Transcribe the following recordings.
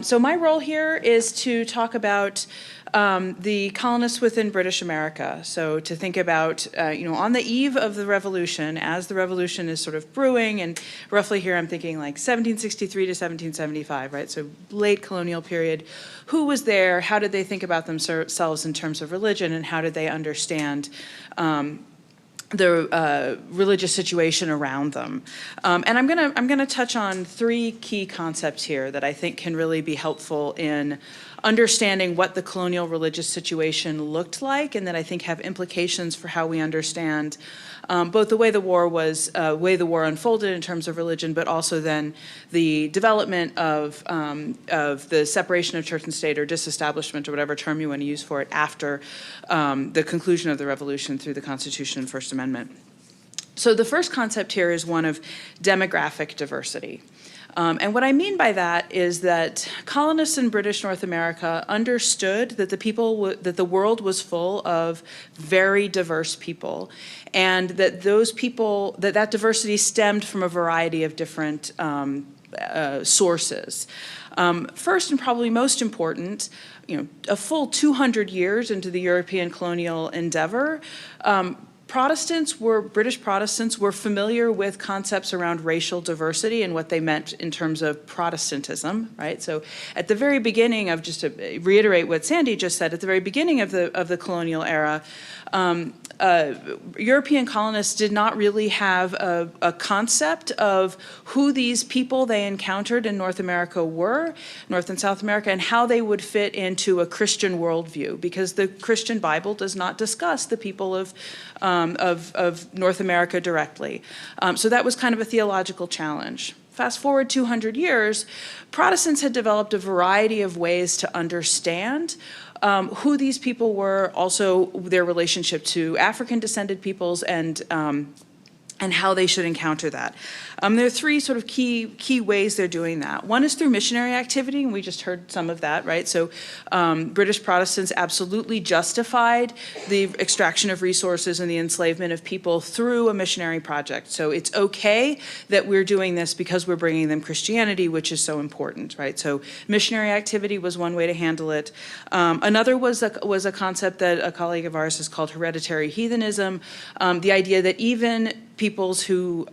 So my role here is to talk about the colonists within British America. So to think about, on the eve of the Revolution, as the Revolution is sort of brewing, and roughly here I'm thinking like 1763 to 1775, right? So late colonial period. Who was there? How did they think about themselves in terms of religion, and how did they understand the religious situation around them? And I'm gonna touch on three key concepts here that I think can really be helpful in understanding what the colonial religious situation looked like, and that I think have implications for how we understand both the way the war unfolded in terms of religion, but also then the development of the separation of church and state, or disestablishment, or whatever term you want to use for it, after the conclusion of the Revolution through the Constitution and First Amendment. So the first concept here is one of demographic diversity. And what I mean by that is that colonists in British North America understood that that the world was full of very diverse people, and that those people, that diversity stemmed from a variety of different sources. First, and probably most important, a full 200 years into the European colonial endeavor, British Protestants were familiar with concepts around racial diversity and what they meant in terms of Protestantism, right? So at the very beginning of, just to reiterate what Sandy just said, at the very beginning of the colonial era, European colonists did not really have a concept of who these people they encountered in North America were, North and South America, and how they would fit into a Christian worldview, because the Christian Bible does not discuss the people of North America directly. So that was kind of a theological challenge. Fast forward 200 years, Protestants had developed a variety of ways to understand who these people were, also their relationship to African-descended peoples, and how they should encounter that. There are three sort of key ways they're doing that. One is through missionary activity, and we just heard some of that, right? So British Protestants absolutely justified the extraction of resources and the enslavement of people through a missionary project. So it's okay that we're doing this because we're bringing them Christianity, which is so important, right? So missionary activity was one way to handle it. Another was a concept that a colleague of ours has called hereditary heathenism, the idea that even peoples who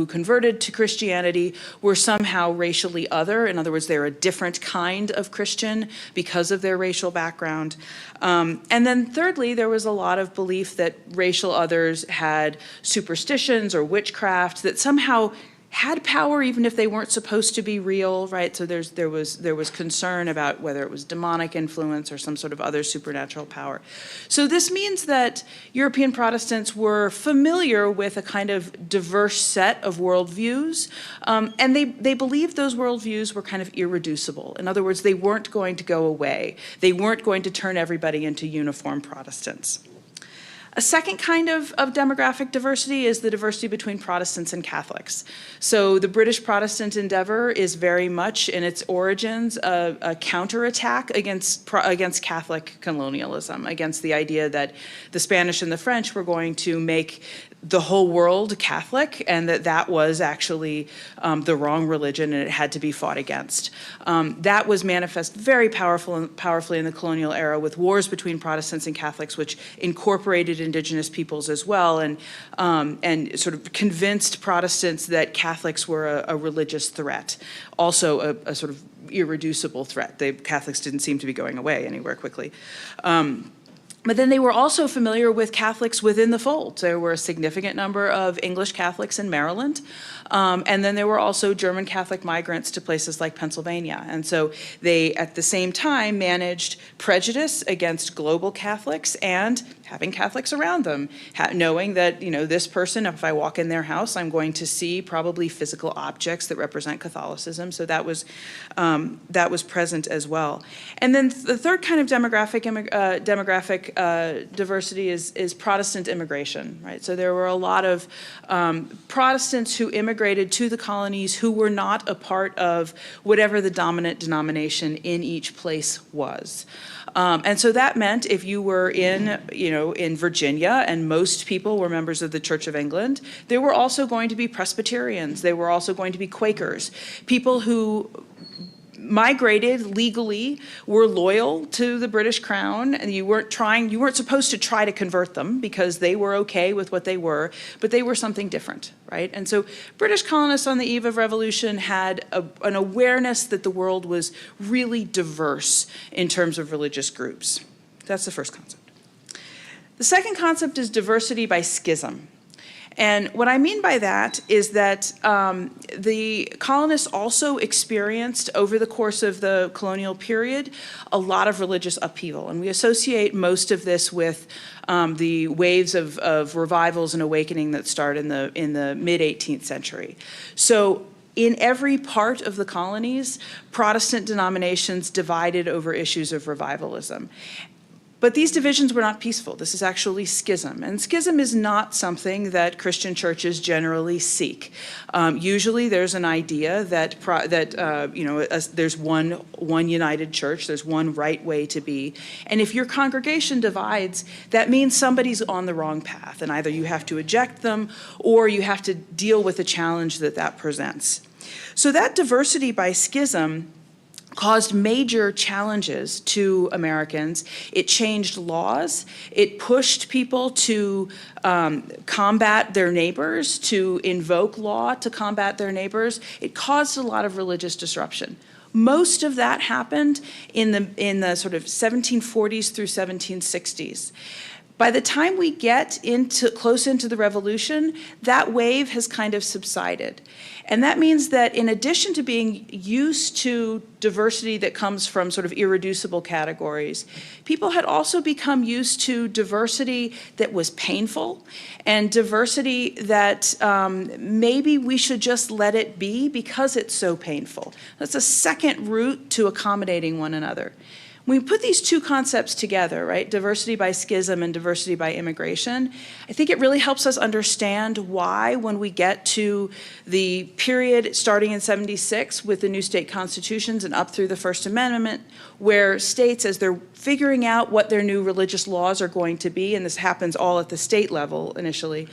converted to Christianity were somehow racially other. In other words, they're a different kind of Christian because of their racial background. And then thirdly, there was a lot of belief that racial others had superstitions or witchcraft that somehow had power even if they weren't supposed to be real, right? So there was concern about whether it was demonic influence or some sort of other supernatural power. So this means that European Protestants were familiar with a kind of diverse set of worldviews, and they believed those worldviews were kind of irreducible. In other words, they weren't going to go away. They weren't going to turn everybody into uniform Protestants. A second kind of demographic diversity is the diversity between Protestants and Catholics. So the British Protestant endeavor is very much in its origins a counterattack against Catholic colonialism, against the idea that the Spanish and the French were going to make the whole world Catholic, and that was actually the wrong religion, and it had to be fought against. That was manifest very powerfully in the colonial era, with wars between Protestants and Catholics, which incorporated Indigenous peoples as well, and sort of convinced Protestants that Catholics were a religious threat, also a sort of irreducible threat. Catholics didn't seem to be going away anywhere quickly. But then they were also familiar with Catholics within the fold. There were a significant number of English Catholics in Maryland, and then there were also German Catholic migrants to places like Pennsylvania. And so they, at the same time, managed prejudice against global Catholics and having Catholics around them, knowing that, this person, if I walk in their house, I'm going to see probably physical objects that represent Catholicism. So that was present as well. And then the third kind of demographic diversity is Protestant immigration, right? So there were a lot of Protestants who immigrated to the colonies who were not a part of whatever the dominant denomination in each place was. And so that meant if you were in Virginia, and most people were members of the Church of England, there were also going to be Presbyterians. There were also going to be Quakers, people who migrated legally, were loyal to the British Crown, and you weren't supposed to try to convert them because they were okay with what they were, but they were something different, right? And so British colonists on the eve of revolution had an awareness that the world was really diverse in terms of religious groups. That's the first concept. The second concept is diversity by schism. And what I mean by that is that the colonists also experienced, over the course of the colonial period, a lot of religious upheaval. And we associate most of this with the waves of revivals and awakening that start in the mid-18th century. So in every part of the colonies, Protestant denominations divided over issues of revivalism. But these divisions were not peaceful. This is actually schism. And schism is not something that Christian churches generally seek. Usually there's an idea that, there's one united church, there's one right way to be. And if your congregation divides, that means somebody's on the wrong path. And either you have to eject them or you have to deal with the challenge that presents. So that diversity by schism caused major challenges to Americans. It changed laws. It pushed people to combat their neighbors, to invoke law to combat their neighbors. It caused a lot of religious disruption. Most of that happened in the sort of 1740s through 1760s. By the time we get close into the revolution, that wave has kind of subsided. And that means that in addition to being used to diversity that comes from sort of irreducible categories, people had also become used to diversity that was painful and diversity that maybe we should just let it be because it's so painful. That's a second route to accommodating one another. When we put these two concepts together, right, diversity by schism and diversity by immigration, I think it really helps us understand why, when we get to the period starting in 76 with the new state constitutions and up through the First Amendment, where states, as they're figuring out what their new religious laws are going to be, and this happens all at the state level initially,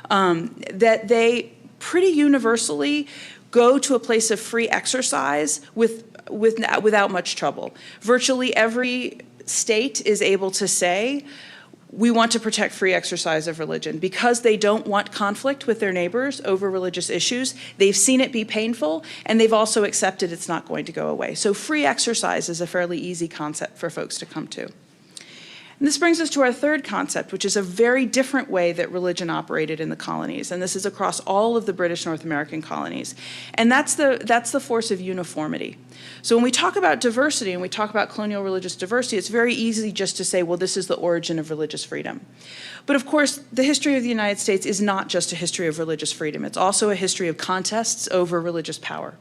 that they pretty universally go to a place of free exercise without much trouble. Virtually every state is able to say, we want to protect free exercise of religion because they don't want conflict with their neighbors over religious issues. They've seen it be painful, and they've also accepted it's not going to go away. So free exercise is a fairly easy concept for folks to come to. And this brings us to our third concept, which is a very different way that religion operated in the colonies. And this is across all of the British North American colonies. And that's the force of uniformity. So when we talk about diversity and we talk about colonial religious diversity, it's very easy just to say, well, this is the origin of religious freedom. But of course, the history of the United States is not just a history of religious freedom. It's also a history of contests over religious power.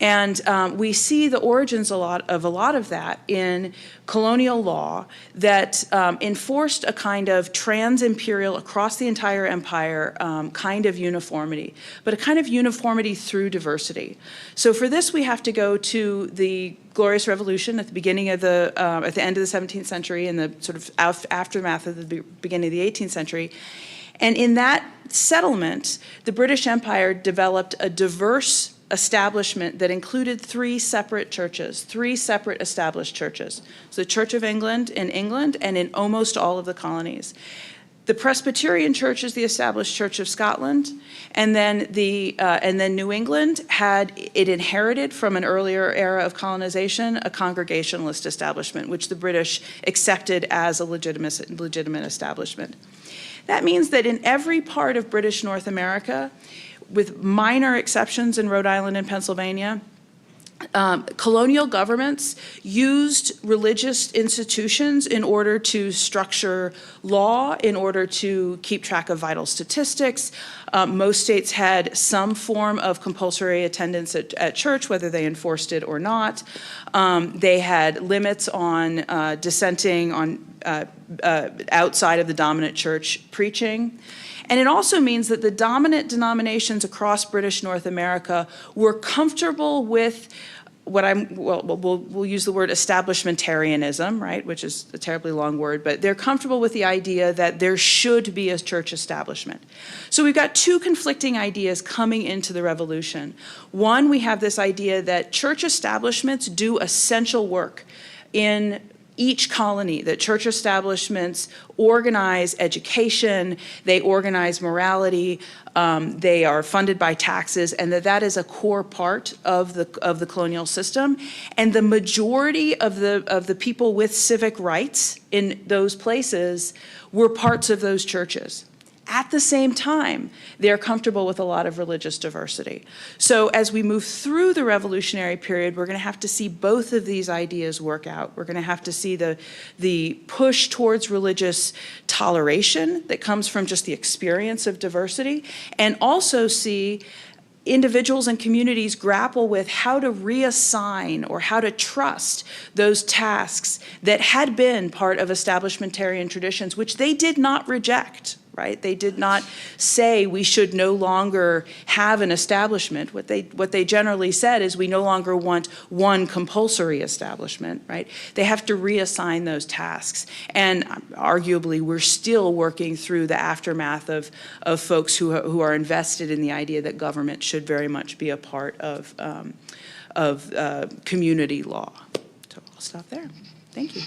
And we see the origins of a lot of that in colonial law that enforced a kind of trans-imperial, across the entire empire, kind of uniformity, but a kind of uniformity through diversity. So for this, we have to go to the Glorious Revolution at the beginning of at the end of the 17th century and the sort of aftermath of the beginning of the 18th century. And in that settlement, the British Empire developed a diverse establishment that included three separate churches, three separate established churches. So the Church of England in England and in almost all of the colonies. The Presbyterian Church is the established Church of Scotland, and then New England it inherited from an earlier era of colonization a Congregationalist establishment, which the British accepted as a legitimate establishment. That means that in every part of British North America, with minor exceptions in Rhode Island and Pennsylvania, colonial governments used religious institutions in order to structure law, in order to keep track of vital statistics. Most states had some form of compulsory attendance at church, whether they enforced it or not. They had limits on dissenting on outside of the dominant church preaching. And it also means that the dominant denominations across British North America were comfortable with we'll use the word establishmentarianism, right, which is a terribly long word, but they're comfortable with the idea that there should be a church establishment. So we've got two conflicting ideas coming into the revolution. One, we have this idea that church establishments do essential work in each colony, that church establishments organize education, they organize morality, they are funded by taxes, and that is a core part of the colonial system. And the majority of the people with civic rights in those places were parts of those churches. At the same time, they're comfortable with a lot of religious diversity. So as we move through the revolutionary period, we're going to have to see both of these ideas work out. We're going to have to see the push towards religious toleration that comes from just the experience of diversity, and also see individuals and communities grapple with how to reassign or how to trust those tasks that had been part of establishmentarian traditions, which they did not reject. Right? They did not say we should no longer have an establishment. What they generally said is we no longer want one compulsory establishment, right? They have to reassign those tasks. And arguably, we're still working through the aftermath of folks who are invested in the idea that government should very much be a part of community law. So I'll stop there. Thank you.